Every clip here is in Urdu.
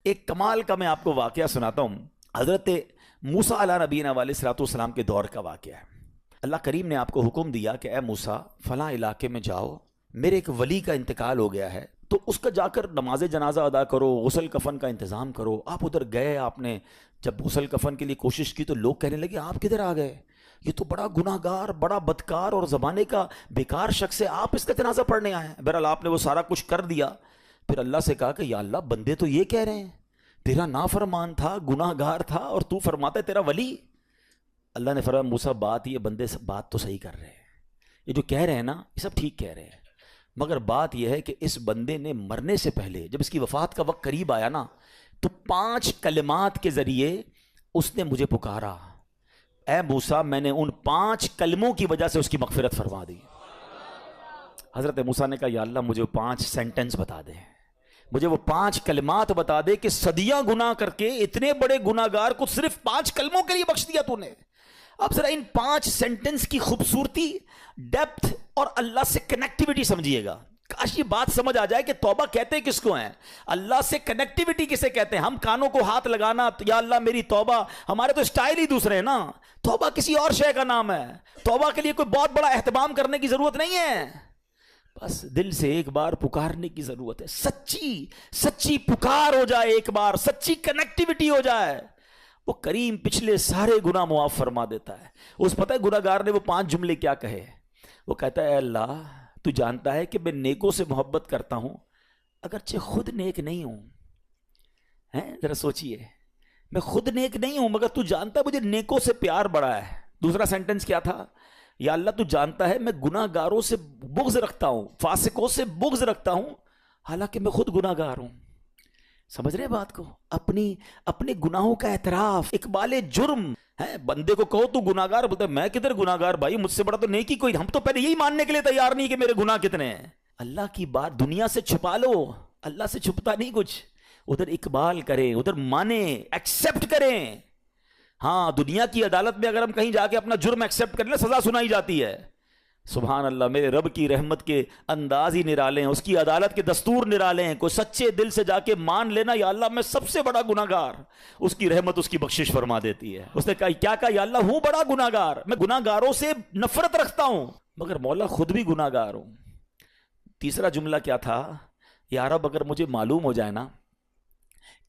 ایک کمال کا میں آپ کو واقعہ سناتا ہوں. حضرت موسیٰ علیہ نبینا علیہ الصلوۃ والسلام کے دور کا واقعہ ہے. اللہ کریم نے آپ کو حکم دیا کہ اے موسیٰ فلاں علاقے میں جاؤ، میرے ایک ولی کا انتقال ہو گیا ہے، تو اس کا جا کر نماز جنازہ ادا کرو، غسل کفن کا انتظام کرو. آپ ادھر گئے، آپ نے جب غسل کفن کے لیے کوشش کی تو لوگ کہنے لگے آپ کدھر آ گئے، یہ تو بڑا گناہ گار، بڑا بدکار اور زمانے کا بیکار شخص ہے، آپ اس کا جنازہ پڑھنے آئے ہیں. بہرحال آپ نے وہ سارا کچھ کر دیا. پھر اللہ سے کہا کہ یا اللہ بندے تو یہ کہہ رہے ہیں تیرا نافرمان تھا، گناہ گار تھا، اور تو فرماتا ہے تیرا ولی. اللہ نے فرمایا موسیٰ بات یہ بندے بات تو صحیح کر رہے ہیں، یہ جو کہہ رہے ہیں نا یہ سب ٹھیک کہہ رہے ہیں، مگر بات یہ ہے کہ اس بندے نے مرنے سے پہلے جب اس کی وفات کا وقت قریب آیا نا تو 5 کلمات کے ذریعے اس نے مجھے پکارا. اے موسیٰ میں نے ان 5 کلموں کی وجہ سے اس کی مغفرت فرما دی. حضرت موسیٰ نے کہا یا اللہ مجھے 5 سینٹنس بتا دے، مجھے وہ 5 کلمات بتا دے کہ صدیاں گناہ کر کے اتنے بڑے گناہ گار کو صرف 5 کلموں کے لیے بخش دیا تو نے. اب ذرا ان 5 سینٹنس کی خوبصورتی، ڈیپتھ اور اللہ سے کنیکٹیوٹی سمجھیے گا. کاش یہ بات سمجھ آ جائے کہ توبہ کہتے کس کو ہیں، اللہ سے کنیکٹیوٹی کسے کہتے ہیں. ہم کانوں کو ہاتھ لگانا یا اللہ میری توبہ، ہمارے تو سٹائل ہی دوسرے ہیں نا. توبہ کسی اور شے کا نام ہے. توبہ کے لیے کوئی بہت بڑا اہتمام کرنے کی ضرورت نہیں ہے، بس دل سے ایک بار پکارنے کی ضرورت ہے. سچی پکار ہو جائے، ایک بار سچی کنیکٹیوٹی ہو جائے، وہ کریم پچھلے سارے گناہ معاف فرما دیتا ہے. اس پتہ ہے گناہ گار نے وہ 5 جملے کیا کہے؟ وہ کہتا ہے اے اللہ تو جانتا ہے کہ میں نیکوں سے محبت کرتا ہوں اگرچہ خود نیک نہیں ہوں. ذرا سوچئے، میں خود نیک نہیں ہوں مگر تو جانتا ہے مجھے نیکوں سے پیار بڑا ہے. دوسرا سینٹنس کیا تھا؟ یا اللہ تو جانتا ہے میں گناہ گاروں سے بغض رکھتا ہوں، فاسقوں سے بغض رکھتا ہوں حالانکہ میں خود گناہ گار ہوں. سمجھ رہے بات کو؟ اپنے گناہوں کا اعتراف، اقبال جرم ہے. بندے کو کہو تو گناہ گار، بولتا ہے میں کدھر گناہ گار بھائی، مجھ سے بڑا تو نیکی کوئی. ہم تو پہلے یہی ماننے کے لیے تیار نہیں کہ میرے گناہ کتنے ہیں. اللہ کی بات دنیا سے چھپا لو، اللہ سے چھپتا نہیں کچھ. ادھر اقبال کریں، ادھر مانیں، ایکسیپٹ کریں. ہاں دنیا کی عدالت میں اگر ہم کہیں جا کے اپنا جرم ایکسیپٹ کر لیں سزا سنائی جاتی ہے. سبحان اللہ، میرے رب کی رحمت کے انداز ہی نرالے ہیں، اس کی عدالت کے دستور نرالے ہیں. کوئی سچے دل سے جا کے مان لینا یا اللہ میں سب سے بڑا گناہ گار، اس کی رحمت اس کی بخشش فرما دیتی ہے. اس نے کہا کیا کہا؟ یا اللہ ہوں بڑا گناہ گار، میں گناہ گاروں سے نفرت رکھتا ہوں مگر مولا خود بھی گناہ گار ہوں. تیسرا جملہ کیا تھا؟ یا رب اگر مجھے معلوم ہو جائے نا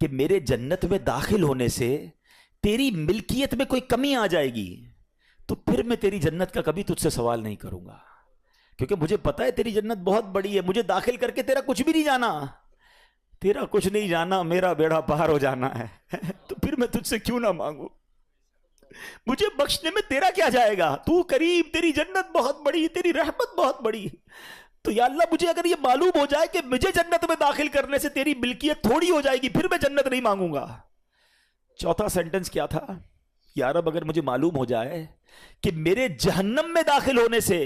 کہ میرے جنت میں داخل ہونے سے تیری ملکیت میں کوئی کمی آ جائے گی تو پھر میں تیری جنت کا کبھی تجھ سے سوال نہیں کروں گا، کیونکہ مجھے پتا ہے تیری جنت بہت بڑی ہے. مجھے داخل کر کے تیرا کچھ بھی نہیں جانا، تیرا کچھ نہیں جانا، میرا بیڑا پار ہو جانا ہے. تو پھر میں تجھ سے کیوں نہ مانگوں؟ مجھے بخشنے میں تیرا کیا جائے گا؟ تو کریم، تیری جنت بہت بڑی، تیری رحمت بہت بڑی. تو یا اللہ مجھے اگر یہ معلوم ہو جائے کہ مجھے جنت میں داخل کرنے سے تیری ملکیت تھوڑی ہو جائے گی پھر میں جنت نہیں مانگوں گا. چوتھا سینٹنس کیا تھا؟ یا رب اگر مجھے معلوم ہو جائے کہ میرے جہنم میں داخل ہونے سے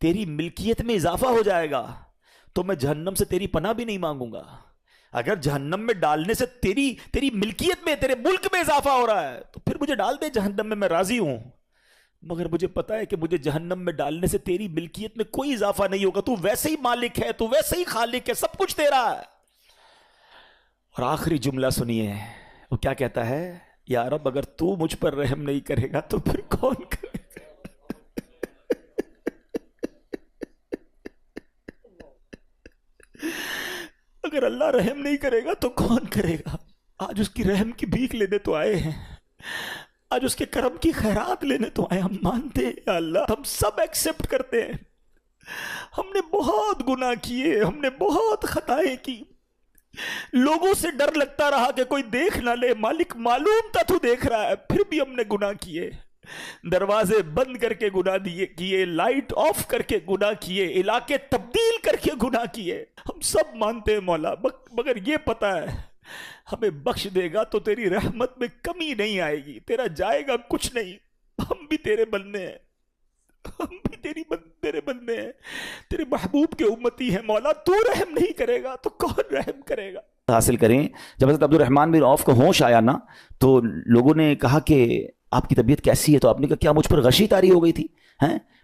تیری ملکیت میں اضافہ ہو جائے گا تو میں جہنم سے تیری پناہ بھی نہیں مانگوں گا. اگر جہنم میں ڈالنے سے تیری ملکیت میں، تیرے ملک میں اضافہ ہو رہا ہے تو پھر مجھے ڈال دے جہنم میں راضی ہوں. مگر مجھے پتا ہے کہ مجھے جہنم میں ڈالنے سے تیری ملکیت میں کوئی اضافہ نہیں ہوگا. تو ویسے ہی مالک ہے، تو ویسے ہی خالق ہے، سب کچھ تیرا ہے. اور آخری جملہ سنیے، وہ کیا کہتا ہے؟ یا رب اگر تو مجھ پر رحم نہیں کرے گا تو پھر کون کرے گا؟ اگر اللہ رحم نہیں کرے گا تو کون کرے گا؟ آج اس کی رحم کی بھیک لینے تو آئے ہیں، آج اس کے کرم کی خیرات لینے تو آئے. ہم مانتے ہیں یا اللہ، ہم سب ایکسیپٹ کرتے ہیں، ہم نے بہت گناہ کیے، ہم نے بہت خطائیں کی، لوگوں سے ڈر لگتا رہا کہ کوئی دیکھ نہ لے. مالک معلوم تھا تو دیکھ رہا ہے، پھر بھی ہم نے گناہ کیے. دروازے بند کر کے گناہ کیے، لائٹ آف کر کے گناہ کیے، علاقے تبدیل کر کے گناہ کیے. ہم سب مانتے ہیں مولا، مگر یہ پتا ہے ہمیں بخش دے گا تو تیری رحمت میں کمی نہیں آئے گی، تیرا جائے گا کچھ نہیں. ہم بھی تیرے بندے ہیں، ہم بھی تیرے بندے ہیں، تیرے محبوب کے امتی ہیں. مولا تو رحم نہیں کرے گا تو کون رحم کرے گا؟ حاصل کریں. جب حضرت عبد الرحمن بن عوف کو ہوش آیا نا تو لوگوں نے کہا کہ آپ کی طبیعت کیسی ہے؟ تو آپ نے کہا کیا مجھ پر غشی طاری ہو گئی تھی؟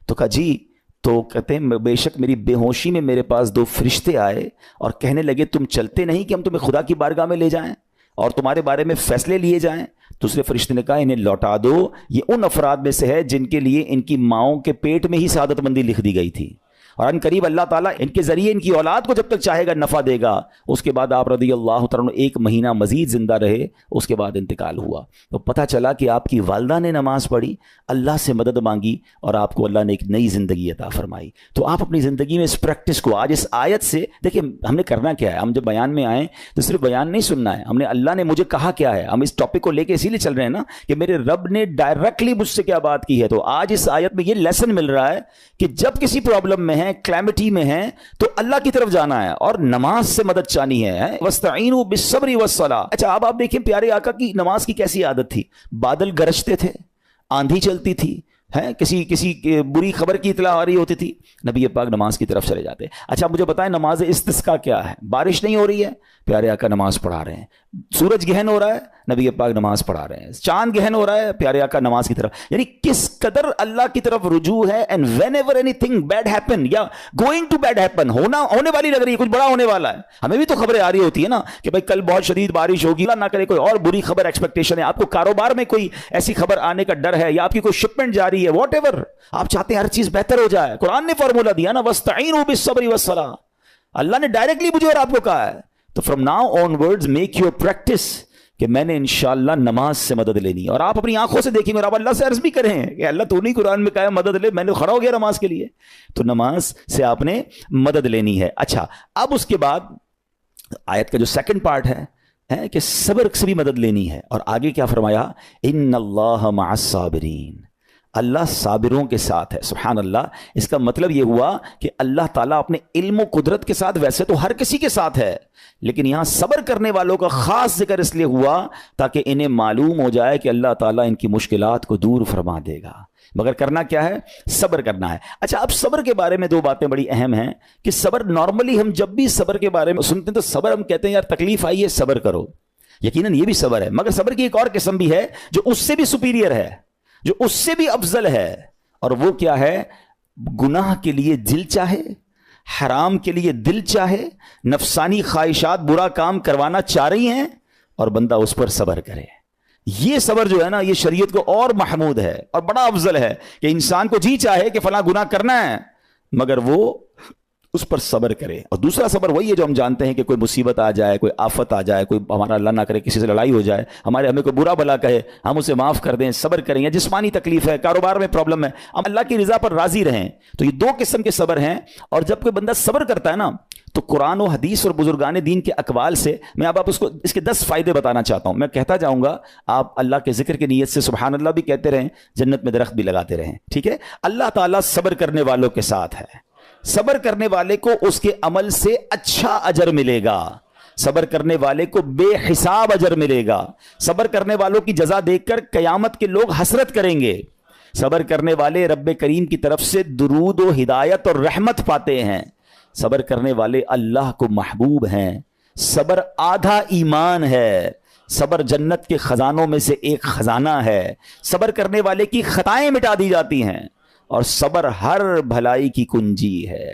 تو کہا جی تو کہتے ہیں بے شک میری بے ہوشی میں میرے پاس 2 فرشتے آئے اور کہنے لگے تم چلتے نہیں کہ ہم تمہیں خدا کی بارگاہ میں لے جائیں اور تمہارے بارے میں فیصلے لیے جائیں. دوسرے فرشتے نے کہا انہیں لوٹا دو, یہ ان افراد میں سے ہے جن کے لیے ان کی ماؤں کے پیٹ میں ہی سعادت مندی لکھ دی گئی تھی, اور ان قریب اللہ تعالیٰ ان کے ذریعے ان کی اولاد کو جب تک چاہے گا نفع دے گا. اس کے بعد آپ رضی اللہ تعالیٰ 1 مہینہ مزید زندہ رہے, اس کے بعد انتقال ہوا. تو پتہ چلا کہ آپ کی والدہ نے نماز پڑھی, اللہ سے مدد مانگی اور آپ کو اللہ نے ایک نئی زندگی عطا فرمائی. تو آپ اپنی زندگی میں اس پریکٹس کو آج اس آیت سے دیکھیں, ہم نے کرنا کیا ہے. ہم جب بیان میں آئیں تو صرف بیان نہیں سننا ہے, ہم نے اللہ نے مجھے کہا کیا ہے. ہم اس ٹاپک کو لے کے اسی لیے چل رہے ہیں نا کہ میرے رب نے ڈائریکٹلی مجھ سے کیا بات کی ہے. تو آج اس آیت میں یہ لیسن مل رہا ہے کہ جب کسی پرابلم میں ہے, کلیمٹی میں ہیں, تو اللہ کی طرف جانا ہے اور نماز سے مدد چاہنی ہے. وَاسْتَعِينُوا بِالصَّبْرِ وَالصَّلَاةِ. اچھا اب آپ دیکھیں پیارے آقا کی نماز کی کیسی عادت تھی. بادل گرجتے تھے, آندھی چلتی تھی, کسی بری خبر کی اطلاع آ رہی ہوتی تھی, نبی پاک نماز کی طرف چلے جاتے. اچھا مجھے بتائیں نماز استسقاء کیا ہے؟ بارش نہیں ہو رہی ہے, پیارے آقا نماز پڑھا رہے ہیں. سورج گہن ہو رہا ہے, نبی پاک نماز پڑھا رہے ہیں. چاند گہن ہو رہا ہے, پیارے آقا نماز کی طرف. یعنی کس قدر اللہ کی طرف رجوع ہے. And whenever anything bad happen یا گوئنگ ٹو بیڈ ہیپن, ہونے والی لگ رہی ہے, کچھ بڑا ہونے والا ہے. ہمیں بھی تو خبریں آ رہی ہوتی ہے نا کہ بھائی کل بہت شدید بارش ہوگی, اللہ نہ کرے کوئی اور بری خبر ایکسپیکٹیشن ہے, آپ کو کاروبار میں کوئی ایسی خبر آنے کا ڈر ہے, یا آپ کی کوئی شپمنٹ جاری ہے, واٹ ایور آپ چاہتے ہیں ہر چیز بہتر ہو جائے. قرآن نے فارمولا دیا نا, وَاسْتَعِينُوا بِالصَّبْرِ وَالصَّلَاةِ. اللہ نے ڈائریکٹلی مجھے اور آپ کو کہا ہے. تو from now on words make your practice کہ میں نے انشاءاللہ نماز سے مدد لینی, اور آپ اپنی آنکھوں سے دیکھیں, میرا اللہ سے عرض بھی کریں کہ اللہ تو نہیں قرآن میں کہا ہے مدد لے, میں نے کھڑا ہو گیا نماز کے لیے. تو نماز سے آپ نے مدد لینی ہے. اچھا اب اس کے بعد آیت کا جو سیکنڈ پارٹ ہے کہ صبر سے بھی مدد لینی ہے, اور آگے کیا فرمایا, ان اللہ مع الصابرین, اللہ صابروں کے ساتھ ہے. سبحان اللہ. اس کا مطلب یہ ہوا کہ اللہ تعالیٰ اپنے علم و قدرت کے ساتھ, ویسے تو ہر کسی کے ساتھ ہے, لیکن یہاں صبر کرنے والوں کا خاص ذکر اس لیے ہوا تاکہ انہیں معلوم ہو جائے کہ اللہ تعالیٰ ان کی مشکلات کو دور فرما دے گا. مگر کرنا کیا ہے؟ صبر کرنا ہے. اچھا اب صبر کے بارے میں 2 باتیں بڑی اہم ہیں کہ صبر نارملی ہم جب بھی صبر کے بارے میں سنتے ہیں تو صبر ہم کہتے ہیں یار تکلیف آئی ہے صبر کرو, یقیناً یہ بھی صبر ہے, مگر صبر کی ایک اور قسم بھی ہے جو اس سے بھی سپیریئر ہے, جو اس سے بھی افضل ہے, اور وہ کیا ہے؟ گناہ کے لیے دل چاہے, حرام کے لیے دل چاہے, نفسانی خواہشات برا کام کروانا چاہ رہی ہیں اور بندہ اس پر صبر کرے. یہ صبر جو ہے نا, یہ شریعت کو اور محمود ہے اور بڑا افضل ہے کہ انسان کو جی چاہے کہ فلاں گناہ کرنا ہے مگر وہ اس پر صبر کرے. اور دوسرا صبر وہی ہے جو ہم جانتے ہیں کہ کوئی مصیبت آ جائے, کوئی آفت آ جائے, کوئی ہمارا اللہ نہ کرے کسی سے لڑائی ہو جائے, ہمیں کوئی برا بلا کہے, ہم اسے معاف کر دیں, صبر کریں. یا جسمانی تکلیف ہے, کاروبار میں پرابلم ہے, ہم اللہ کی رضا پر راضی رہیں. تو یہ 2 قسم کے صبر ہیں. اور جب کوئی بندہ صبر کرتا ہے نا تو قرآن و حدیث اور بزرگان دین کے اقوال سے میں اب آپ اس کے 10 فائدے بتانا چاہتا ہوں. میں کہتا جاؤں گا, آپ اللہ کے ذکر کی نیت سے سبحان اللہ بھی کہتے رہیں, جنت میں درخت بھی لگاتے رہیں. ٹھیک ہے. اللہ تعالیٰ صبر کرنے والوں کے ساتھ ہے. صبر کرنے والے کو اس کے عمل سے اچھا اجر ملے گا, صبر کرنے والے کو بے حساب اجر ملے گا. صبر کرنے والوں کی جزا دیکھ کر قیامت کے لوگ حسرت کریں گے. صبر کرنے والے رب کریم کی طرف سے درود و ہدایت اور رحمت پاتے ہیں. صبر کرنے والے اللہ کو محبوب ہیں. صبر آدھا ایمان ہے. صبر جنت کے خزانوں میں سے ایک خزانہ ہے. صبر کرنے والے کی خطائیں مٹا دی جاتی ہیں, اور صبر ہر بھلائی کی کنجی ہے.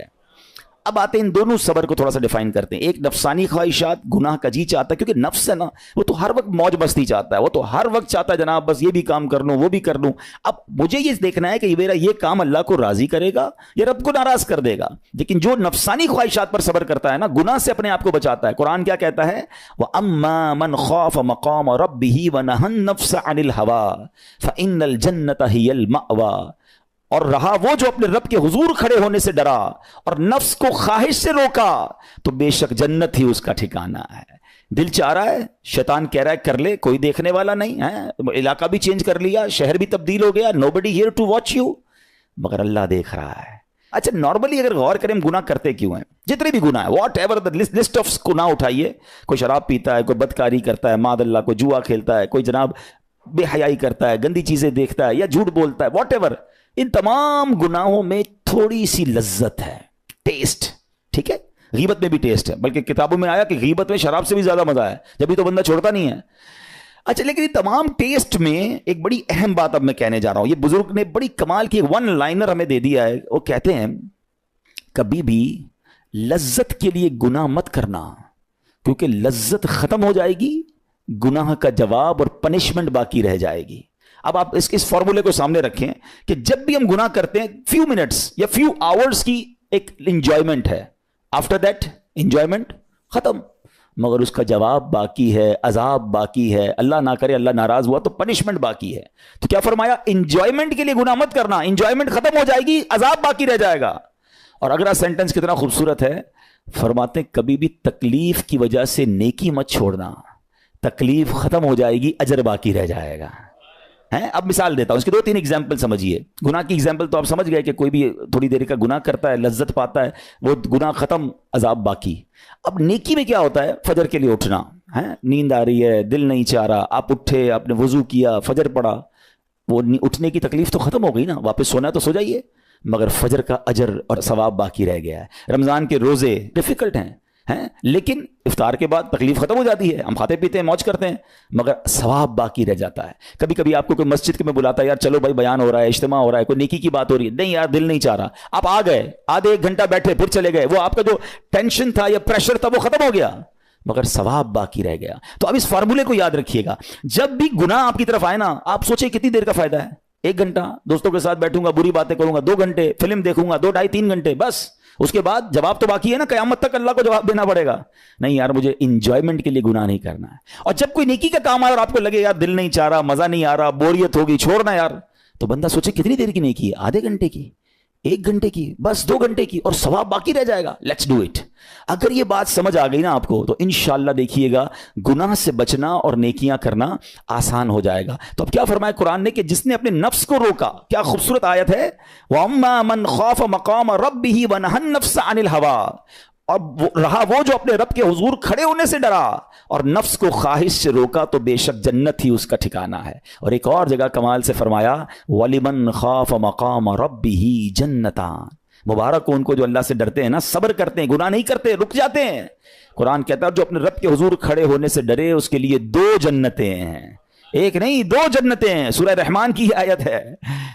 اب آتے ہیں ان دونوں صبر کو تھوڑا سا ڈیفائن کرتے ہیں. ایک نفسانی خواہشات, گناہ کا جی چاہتا ہے, کیونکہ نفس ہے نا وہ تو ہر وقت موج مستی چاہتا ہے, وہ تو ہر وقت چاہتا ہے جناب بس یہ بھی کام کر لوں وہ بھی کر لوں. اب مجھے یہ دیکھنا ہے کہ میرا یہ کام اللہ کو راضی کرے گا یا رب کو ناراض کر دے گا. لیکن جو نفسانی خواہشات پر صبر کرتا ہے نا, گناہ سے اپنے آپ کو بچاتا ہے, قرآن کیا کہتا ہے, وَأَمَّا مَنْ خَافَ مَقَامَ رَبِّهِ وَنَهَى النَّفْسَ عَنِ الْهَوَىٰ فَإِنَّ الْجَنَّةَ هِيَ الْمَأْوَىٰ. اور رہا وہ جو اپنے رب کے حضور کھڑے ہونے سے ڈرا اور نفس کو خواہش سے روکا, تو بے شک جنت ہی اس کا ٹھکانہ ہے. دل چاہ رہا ہے, شیطان کہہ رہا ہے کر لے, کوئی دیکھنے والا نہیں ہے, علاقہ بھی چینج کر لیا, شہر بھی تبدیل ہو گیا, nobody here to watch you, مگر اللہ دیکھ رہا ہے. اچھا نارملی اگر غور کریں ہم گناہ کرتے کیوں ہیں, جتنے بھی گناہ ہیں, what ever the list of گناہ اٹھائیے, کوئی شراب پیتا ہے, کوئی بدکاری کرتا ہے, معاذ اللہ کوئی جوا کھیلتا ہے, کوئی جناب بے حیائی کرتا ہے, گندی چیزیں دیکھتا ہے یا جھوٹ بولتا ہے, واٹ ایور, ان تمام گناہوں میں تھوڑی سی لذت ہے, ٹیسٹ. ٹھیک ہے, غیبت میں بھی ٹیسٹ ہے, بلکہ کتابوں میں آیا کہ غیبت میں شراب سے بھی زیادہ مزہ ہے, جبھی تو بندہ چھوڑتا نہیں ہے. اچھا لیکن یہ تمام ٹیسٹ میں ایک بڑی اہم بات اب میں کہنے جا رہا ہوں. یہ بزرگ نے بڑی کمال کی ون لائنر ہمیں دے دیا ہے. وہ کہتے ہیں کبھی بھی لذت کے لیے گناہ مت کرنا, کیونکہ لذت ختم ہو جائے گی, گناہ کا جواب اور پنشمنٹ باقی رہ جائے گی. اب آپ اس فارمولے کو سامنے رکھیں کہ جب بھی ہم گناہ کرتے ہیں فیو منٹس یا فیو آورز کی ایک انجوائمنٹ ہے, آفٹر دیٹ انجوائمنٹ ختم, مگر اس کا جواب باقی ہے, عذاب باقی ہے, اللہ نہ کرے اللہ ناراض ہوا تو پنشمنٹ باقی ہے. تو کیا فرمایا, انجوائمنٹ کے لیے گناہ مت کرنا, انجوائمنٹ ختم ہو جائے گی, عذاب باقی رہ جائے گا. اور اگلا سینٹنس کتنا خوبصورت ہے, فرماتے ہیں کبھی بھی تکلیف کی وجہ سے نیکی مت چھوڑنا, تکلیف ختم ہو جائے گی, اجر باقی رہ جائے گا. اب مثال دیتا ہوں, اس کی 2-3 ایگزامپل سمجھیے. گناہ کی ایگزامپل تو آپ سمجھ گئے کہ کوئی بھی تھوڑی دیر کا گناہ کرتا ہے, لذت پاتا ہے, وہ گناہ ختم, عذاب باقی. اب نیکی میں کیا ہوتا ہے, فجر کے لیے اٹھنا, نیند آ رہی ہے, دل نہیں چاہ رہا, آپ اٹھے, آپ نے وضو کیا, فجر پڑھا, وہ اٹھنے کی تکلیف تو ختم ہو گئی نا, واپس سونا ہے تو سو جائیے, مگر فجر کا اجر اور ثواب باقی رہ گیا ہے. رمضان کے روزے ڈیفیکلٹ ہیں, لیکن افطار کے بعد تکلیف ختم ہو جاتی ہے, ہم کھاتے پیتے ہیں, موج کرتے ہیں, مگر ثواب باقی رہ جاتا ہے. کبھی کبھی آپ کو کوئی مسجد کے میں بلاتا ہے, یار چلو بھائی بیان ہو رہا ہے, اجتماع ہو رہا ہے, کوئی نیکی کی بات ہو رہی ہے, نہیں یار دل نہیں چاہ رہا, آپ آ گئے, آدھے 1 گھنٹہ بیٹھے, پھر چلے گئے, وہ آپ کا جو ٹینشن تھا یا پریشر تھا وہ ختم ہو گیا, مگر ثواب باقی رہ گیا. تو اب اس فارمولے کو یاد رکھیے گا, جب بھی گناہ آپ کی طرف آئے نا, آپ سوچیں کتنی دیر کا فائدہ ہے, 1 گھنٹہ دوستوں کے ساتھ بیٹھوں گا, بری باتیں کروں گا, 2 گھنٹے فلم دیکھوں گا, 2 ڈھائی 3 گھنٹے, بس اس کے بعد جواب تو باقی ہے نا, قیامت تک اللہ کو جواب دینا پڑے گا. نہیں یار مجھے انجوائمنٹ کے لیے گناہ نہیں کرنا ہے. اور جب کوئی نیکی کا کام آئے اور آپ کو لگے یار دل نہیں چاہ رہا, مزہ نہیں آ رہا, بوریت ہوگی, چھوڑنا یار, تو بندہ سوچے کتنی دیر کی نیکی ہے, آدھے گھنٹے کی, 1 گھنٹے کی, بس 2 گھنٹے کی, اور ثواب باقی رہ جائے گا. Let's do it. اگر یہ بات سمجھ آ گئی نا آپ کو, تو انشاءاللہ دیکھیے گا گناہ سے بچنا اور نیکیاں کرنا آسان ہو جائے گا. تو اب کیا فرمایا قرآن نے کہ جس نے اپنے نفس کو روکا, کیا خوبصورت آیت ہے, وَأَمَّا مَنْ خَافَ مَقَامَ رَبِّهِ وَنَهَى النَّفْسَ عَنِ الْهَوَىٰ, اور رہا وہ جو اپنے رب کے حضور کھڑے ہونے سے ڈرا اور نفس کو خواہش سے روکا, تو بے شک جنت ہی اس کا ٹھکانہ ہے. اور ایک اور جگہ کمال سے فرمایا, وَلِمَنْ خَافَ مَقَامَ رَبِّهِ جَنَّتَانِ, مبارک ہو ان کو جو اللہ سے ڈرتے ہیں نا, صبر کرتے ہیں, گناہ نہیں کرتے, رک جاتے ہیں. قرآن کہتا ہے جو اپنے رب کے حضور کھڑے ہونے سے ڈرے, اس کے لیے 2 جنتیں ہیں, 1 نہیں 2 جنتیں ہیں. سورہ رحمان کی آیت ہے.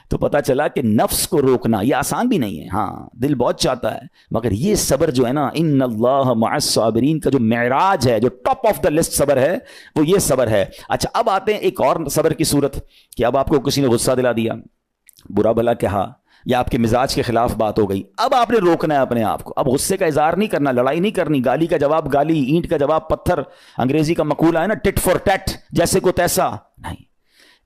تو پتا چلا کہ نفس کو روکنا یہ آسان بھی نہیں ہے, ہاں دل بہت چاہتا ہے, مگر یہ صبر جو ہے نا, ان اللہ مع الصابرین کا جو معراج ہے, جو ٹاپ آف دا لسٹ صبر ہے, وہ یہ صبر ہے. اچھا اب آتے ہیں ایک اور صبر کی صورت, کہ اب آپ کو کسی نے غصہ دلا دیا, برا بھلا کہا, یا آپ کے مزاج کے خلاف بات ہو گئی, اب آپ نے روکنا ہے اپنے آپ کو. اب غصے کا اظہار نہیں کرنا, لڑائی نہیں کرنی, گالی کا جواب گالی, اینٹ کا جواب پتھر, انگریزی کا مقولہ ہے نا ٹٹ فار ٹیٹ, جیسے کو تیسا نہیں,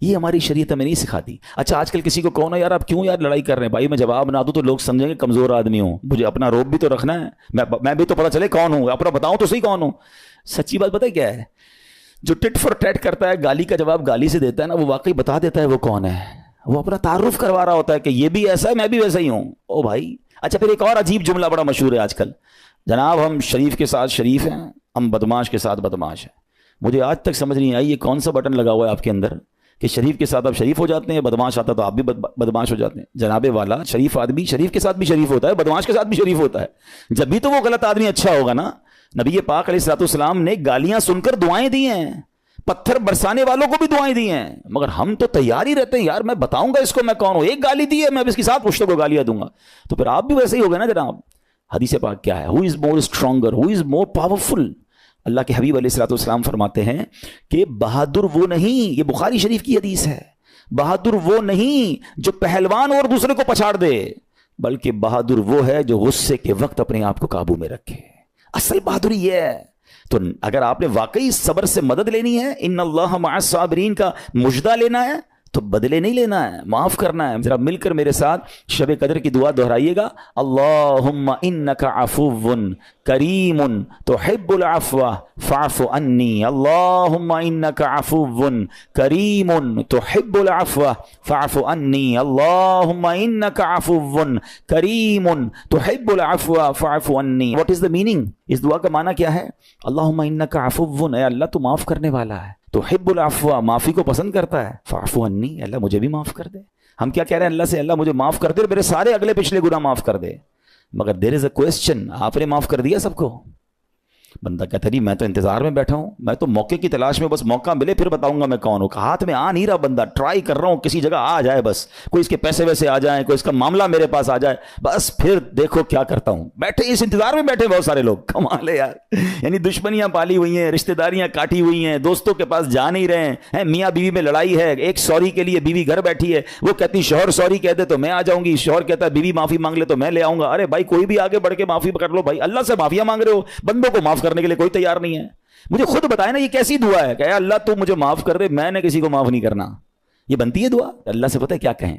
یہ ہماری شریعت ہمیں نہیں سکھاتی. اچھا آج کل کسی کو کہو نا یار آپ کیوں یار لڑائی کر رہے ہیں, بھائی میں جواب نہ دوں تو لوگ سمجھیں گے کمزور آدمی ہوں, مجھے اپنا روب بھی تو رکھنا ہے, میں بھی تو پتہ چلے کون ہوں, اپنا بتاؤں تو صحیح کون ہوں. سچی بات پتہ ہے کیا ہے, جو ٹٹ فار ٹیٹ کرتا ہے, گالی کا جواب گالی سے دیتا ہے نا, وہ واقعی بتا دیتا ہے وہ کون ہے, وہ اپنا تعارف کروا رہا ہوتا ہے کہ یہ بھی ایسا ہے, میں بھی ویسا ہی ہوں. او بھائی. اچھا پھر ایک اور عجیب جملہ بڑا مشہور ہے آج کل, جناب ہم شریف کے ساتھ شریف ہیں, ہم بدماش کے ساتھ بدماش ہیں. مجھے آج تک سمجھ نہیں آئی یہ کون سا بٹن لگا ہوا ہے آپ کے اندر کہ شریف کے ساتھ آپ شریف ہو جاتے ہیں, بدماش آتا تو آپ بھی بدماش ہو جاتے ہیں. جناب والا, شریف آدمی شریف کے ساتھ بھی شریف ہوتا ہے, بدماش کے ساتھ بھی شریف ہوتا ہے. جب بھی تو وہ غلط آدمی اچھا ہوگا نا. نبی پاک علیہ الصلوۃ والسلام نے گالیاں سن کر دعائیں دی ہیں, پتھر برسانے والوں کو بھی دعائیں دی ہیں, مگر ہم تو تیار ہی رہتے ہیں یار میں بتاؤں گا اس کو میں کون ہوں, 1 گالی دی ہے میں اس کے ساتھ پشتوں کو گالیاں دوں گا. تو پھر آپ بھی ویسے ہی ہو گئے نا جناب. حدیث پاک کیا ہے, ہو از مور اسٹرانگر, ہو از مور پاورفل. اللہ کے حبیب علیہ الصلوۃ والسلام فرماتے ہیں کہ بہادر وہ نہیں, یہ بخاری شریف کی حدیث ہے, بہادر وہ نہیں جو پہلوان اور دوسرے کو پچھاڑ دے, بلکہ بہادر وہ ہے جو غصے کے وقت اپنے آپ کو قابو میں رکھے. اصل بہادری یہ ہے. تو اگر آپ نے واقعی صبر سے مدد لینی ہے, ان اللہ مع الصابرین کا مجدہ لینا ہے, تو بدلے نہیں لینا ہے, معاف کرنا ہے. ذرا مل کر میرے ساتھ شب قدر کی دعا دہرائیے گا, اللہم انک عفو کریم تحب العفو فاعف عنی, اللہم انک عفو کریم تحب العفو فاعف عنی, اللہم انک عفو کریم تحب العفو فاعف عنی. واٹ از دا میننگ, اس دعا کا معنی کیا ہے؟ اللہم انک عفو, اے اللہ تو معاف کرنے والا ہے, تحب العفو, معافی کو پسند کرتا ہے, فاعف عنی, اللہ مجھے بھی معاف کر دے. ہم کیا کہہ رہے ہیں اللہ سے, اللہ مجھے معاف کر دے, میرے سارے اگلے پچھلے گناہ معاف کر دے. مگر دیر از اے کوسچن, آپ نے معاف کر دیا سب کو؟ بندہ کہتا نہیں میں تو انتظار میں بیٹھا ہوں, میں تو موقع کی تلاش میں, بس موقع ملے پھر بتاؤں گا میں کون ہوں. ہاتھ میں آ نہیں رہا بندہ, ٹرائی کر رہا ہوں کسی جگہ آ جائے, بس کوئی اس کے پیسے ویسے آ جائیں, کوئی اس کا معاملہ میرے پاس آ جائے, بس پھر دیکھو کیا کرتا ہوں. بیٹھے اس انتظار میں بیٹھے بہت سارے لوگ, کمال ہے یار. یعنی دشمنیاں پالی ہوئی ہیں, رشتہ داریاں کاٹی ہوئی ہیں, دوستوں کے پاس جا نہیں رہے ہیں, میاں بیوی میں لڑائی ہے, ایک سوری کے لیے بیوی گھر بیٹھی ہے, وہ کہتی شوہر سوری کہہ دے تو میں آ جاؤں گی, شوہر کہتا ہے بیوی معافی مانگ لے تو میں لے آؤں گا. ارے بھائی کوئی بھی آگے بڑھ کے معافی کر لو بھائی, اللہ سے معافیاں مانگ رہے ہو, بندوں کو معاف کرنے کے لیے کوئی تیار نہیں ہے. مجھے خود بتائے نا یہ کیسی دعا ہے کہ اے اللہ تو مجھے معاف کر دے, میں نے کسی کو معاف نہیں کرنا. یہ بنتی ہے دعا؟ اللہ سے پتہ ہے کیا کہیں,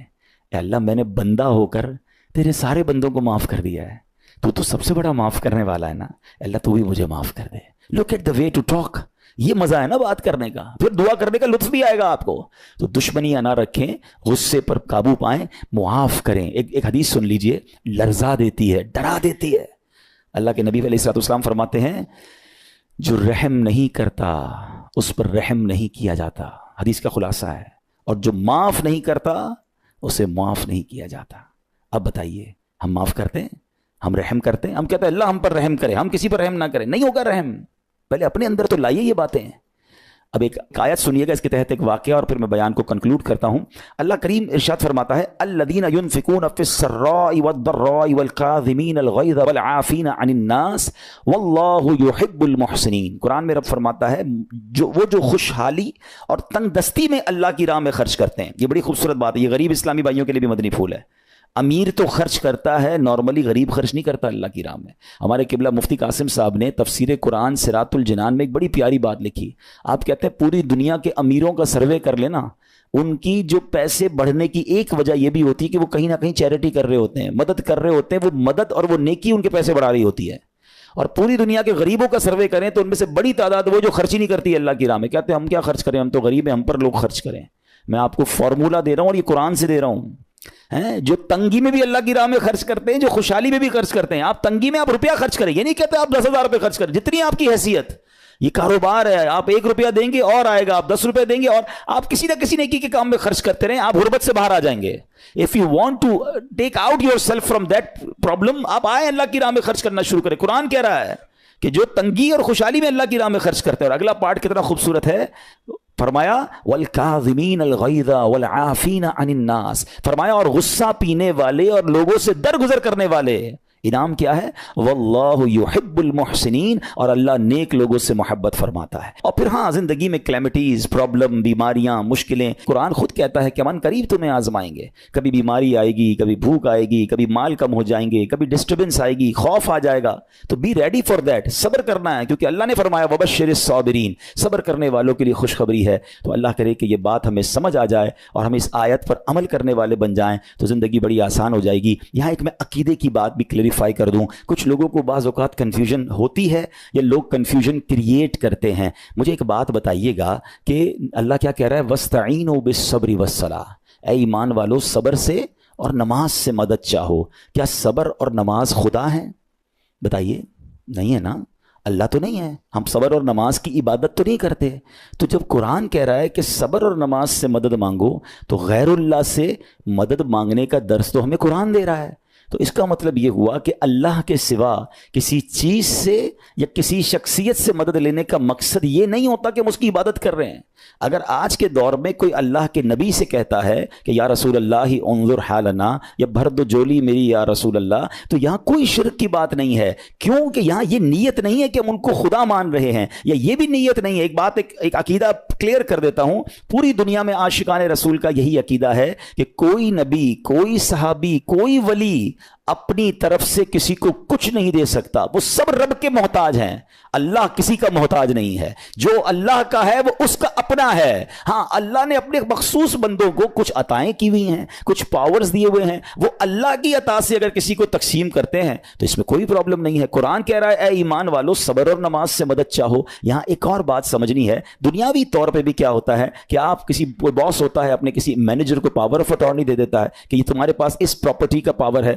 اے اللہ میں نے بندہ ہو کر تیرے سارے بندوں کو معاف کر دیا ہے, تو سب سے بڑا معاف کرنے والا ہے نا, اللہ تو بھی مجھے معاف کر دے. Look at the way to talk, یہ مزہ ہے نا بات کرنے کا, پھر دعا کرنے کا لطف بھی آئے گا آپ کو. تو دشمنیاں نہ رکھیں, غصے پر قابو پائیں, معاف کریں. ایک حدیث سن لیجئے, لرزا دیتی ہے, ڈرا دیتی ہے. اللہ کے نبی علیہ الصلوۃ والسلام فرماتے ہیں جو رحم نہیں کرتا اس پر رحم نہیں کیا جاتا. حدیث کا خلاصہ ہے. اور جو معاف نہیں کرتا اسے معاف نہیں کیا جاتا. اب بتائیے ہم معاف کرتے ہیں, ہم رحم کرتے ہیں, ہم کہتے ہیں اللہ ہم پر رحم کرے, ہم کسی پر رحم نہ کریں. نہیں ہوگا رحم, پہلے اپنے اندر تو لائیے یہ باتیں. اب ایک آیت سنیے گا اس کے تحت ایک واقعہ, اور پھر میں بیان کو کنکلوڈ کرتا ہوں. اللہ کریم ارشاد فرماتا ہے الذین ينفقون فی السراء والضراء والکاظمین الغیظ والعافین عن الناس واللہ یحب المحسنین. قرآن میں رب فرماتا ہے وہ جو خوشحالی اور تنگ دستی میں اللہ کی راہ میں خرچ کرتے ہیں. یہ بڑی خوبصورت بات ہے, یہ غریب اسلامی بھائیوں کے لیے بھی مدنی پھول ہے. امیر تو خرچ کرتا ہے نارملی, غریب خرچ نہیں کرتا اللہ کی راہ میں. ہمارے قبلہ مفتی قاسم صاحب نے تفسیر قرآن صراط الجنان میں ایک بڑی پیاری بات لکھی. آپ کہتے ہیں پوری دنیا کے امیروں کا سروے کر لینا, ان کی جو پیسے بڑھنے کی ایک وجہ یہ بھی ہوتی ہے کہ وہ کہیں نہ کہیں چیریٹی کر رہے ہوتے ہیں, مدد کر رہے ہوتے ہیں. وہ مدد اور وہ نیکی ان کے پیسے بڑھا رہی ہوتی ہے. اور پوری دنیا کے غریبوں کا سروے کریں تو ان میں سے بڑی تعداد وہ جو خرچ ہی نہیں کرتی اللہ کی راہ میں. کہتے ہیں ہم کیا خرچ کریں, ہم تو غریب ہیں, ہم پر لوگ خرچ کریں. میں آپ کو فارمولہ دے رہا ہوں اور یہ قرآن سے دے رہا ہوں. جو تنگی میں بھی اللہ کی راہ میں خرچ کرتے ہیں, جو خوشحالی میں بھی خرچ کرتے ہیں. آپ تنگی میں آپ روپیہ خرچ کریں, یہ نہیں کہتے آپ 10,000 روپے خرچ کریں, جتنی آپ کی حیثیت. یہ کاروبار ہے, آپ 1 روپیہ دیں گے اور آئے گا, آپ 10 روپے دیں گے اور آپ کسی نہ کسی نیکی کے کام میں خرچ کرتے رہیں, آپ غربت سے باہر آ جائیں گے. If you want to take out yourself from that problem, آپ آئیں اللہ کی راہ میں خرچ کرنا شروع کریں. قرآن کہہ رہا ہے کہ جو تنگی اور خوشحالی میں اللہ کی راہ میں خرچ کرتے ہیں. اور اگلا پارٹ کتنا خوبصورت ہے, فرمایا والکاظمین الغیظ والعافین عن الناس, فرمایا اور غصہ پینے والے اور لوگوں سے درگزر کرنے والے. انعام کیا ہے, واللہ یحب المحسنین, اور اللہ نیک لوگوں سے محبت فرماتا ہے. اور پھر ہاں زندگی میں کلیمٹیز, پرابلم, بیماریاں, مشکلیں, قرآن خود کہتا ہے کہ من قریب تمہیں آزمائیں گے. کبھی بیماری آئے گی, کبھی بھوک آئے گی, کبھی مال کم ہو جائیں گے, کبھی ڈسٹربنس آئے گی, خوف آ جائے گا. تو بی ریڈی فار دیٹ, صبر کرنا ہے, کیونکہ اللہ نے فرمایا وبشر الصابرین, صبر کرنے والوں کے لیے خوشخبری ہے. تو اللہ کرے کہ یہ بات ہمیں سمجھ آ جائے اور ہم اس آیت پر عمل کرنے والے بن جائیں تو زندگی بڑی آسان ہو جائے گی. یہاں ایک میں عقیدے کی بات بھی کلیریفائی کر دوں. کچھ لوگوں کو بعض اوقات کنفیوژن ہوتی ہے یا لوگ کنفیوژن کریٹ کرتے ہیں. مجھے ایک بات بتائیے گا کہ اللہ کیا کہہ رہا ہے, وَاسْتَعِينُوا بِالصَّبْرِ وَالصَّلَاةِ, اے ایمان والو صبر سے اور نماز سے مدد چاہو. کیا صبر اور نماز خدا ہیں؟ بتائیے, نہیں ہے نا, اللہ تو نہیں ہے. ہم صبر اور نماز کی عبادت تو نہیں کرتے. تو جب قرآن کہہ رہا ہے کہ صبر اور نماز سے مدد مانگو, تو غیر اللہ سے مدد مانگنے کا درس تو ہمیں قرآن دے رہا ہے. تو اس کا مطلب یہ ہوا کہ اللہ کے سوا کسی چیز سے یا کسی شخصیت سے مدد لینے کا مقصد یہ نہیں ہوتا کہ ہم اس کی عبادت کر رہے ہیں. اگر آج کے دور میں کوئی اللہ کے نبی سے کہتا ہے کہ یا رسول اللہ انظر حالنا, یا بھر دو جولی میری یا رسول اللہ, تو یہاں کوئی شرک کی بات نہیں ہے. کیوں کہ یہاں یہ نیت نہیں ہے کہ ہم ان کو خدا مان رہے ہیں, یا یہ بھی نیت نہیں ہے. ایک بات ایک عقیدہ کلیئر کر دیتا ہوں, پوری دنیا میں عاشقان رسول کا یہی عقیدہ ہے کہ کوئی نبی, کوئی صحابی, کوئی ولی اپنی طرف سے کسی کو کچھ نہیں دے سکتا. وہ سب رب کے محتاج ہیں, اللہ کسی کا محتاج نہیں ہے. جو اللہ کا ہے وہ اس کا اپنا ہے. ہاں اللہ نے اپنے مخصوص بندوں کو کچھ عطائیں کی ہوئی ہیں, کچھ پاورز دیے ہوئے ہیں, وہ اللہ کی عطا سے اگر کسی کو تقسیم کرتے ہیں تو اس میں کوئی پرابلم نہیں ہے. قرآن کہہ رہا ہے اے ایمان والو صبر اور نماز سے مدد چاہو. یہاں ایک اور بات سمجھنی ہے, دنیاوی طور پہ بھی کیا ہوتا ہے کہ آپ کسی باس ہوتا ہے اپنے کسی مینیجر کو پاور آف اٹارنی دے دیتا ہے کہ یہ تمہارے پاس اس پراپرٹی کا پاور ہے,